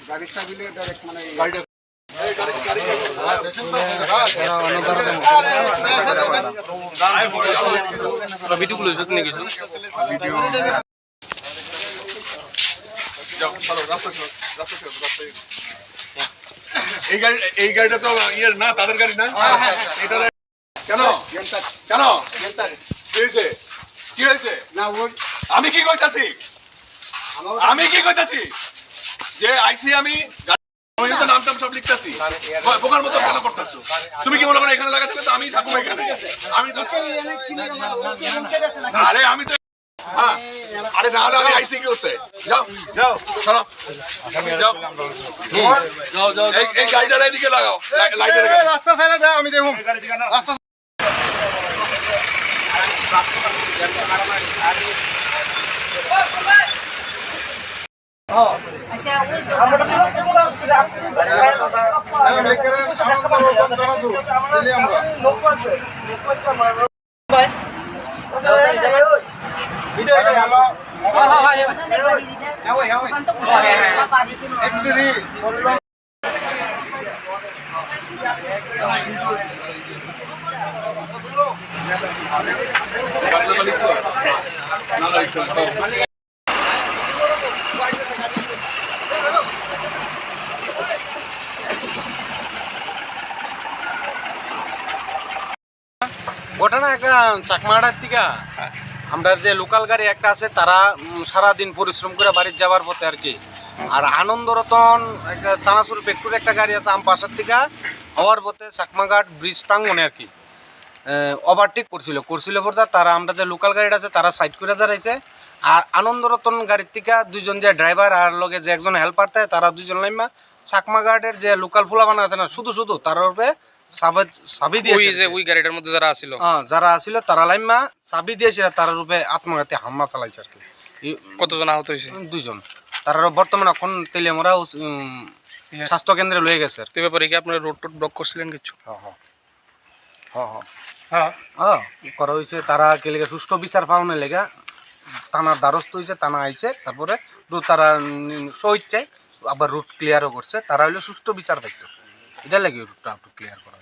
গাড়ির চাবিলে ডাইরেক্ট মানে ভিডিওগুলো যত্ন কিছু ভিডিও এই গাড়িটা তো ইয়ের না, তাদের গাড়ি না। এটা কেন কেন কি হয়েছে কি হয়েছে? আমি কি কইতাছি যে আইসি আমি নাম টাম সব লিখতেছি, বোকার মতো কেন করতেছো? তুমি কি মনে করো এখানে লাগাতে হবে তো আমি থাকবো এখানে? আমি তো আরে আমি তো আরে না হলে আমি আইসি কি করতে? যাও যাও চলো যাও যাও এই গাড়িটা এদিকে লাগাও, লাইটের রাস্তা ছাড়া যাও, আমি দেখুন রাস্তা ঘটনা একটা চাকমাহাটার থেকে আমরা যে লোকাল গাড়ি একটা আছে, তারা সারাদিন পরিশ্রম করে বাড়ির যাওয়ার পথে আর কি। আর আনন্দরতন একটা চানাচুর ফ্যাক্টরি একটা গাড়ি আছে আমপাশার থেকে হওয়ার পথে চাকমাঘাট ব্রিজ প্রাঙ্গনে আর কি ওভারটেক করছিল পর্যন্ত তারা, আমরা যে লোকাল গাড়িটা আছে তারা সাইড করে দাঁড়াইছে। আর আনন্দরতন গাড়ির থেকে দুইজন যে ড্রাইভার আর লগে যে একজন হেল্পার থাকে, তারা দুইজন লাইমা চাকমাঘাটের যে লোকাল ফুলাবানা আছে না, শুধু তার উপরে চাবি দিয়ে ওই গাড়িটার মধ্যে যারা আসিল তারা লাইমা চাবি দিয়েছিল, তার রূপে আত্মঘাতী হামলা চালাইছে আর কি। কতজন আহত হয়েছে? দুইজন। তারা বর্তমানে এখন তেলিয়ামরা স্বাস্থ্য কেন্দ্রে লয়ে গেছে। তো ব্যাপারে কি আপনারা রোড টোড ব্লক করছিলেন কিছু? করা হয়েছে। তারা কে লেগে সুষ্ঠু বিচার পাওয়ানোর লেগে থানার দ্বারস্থ হয়েছে, থানা আইছে, তারপরে তারা সহিত চাই আবার রুট ক্লিয়ারও করছে। তারা হইলে সুষ্ঠু বিচার পাইতো, এটা লাগে রুটটা ক্লিয়ার করা।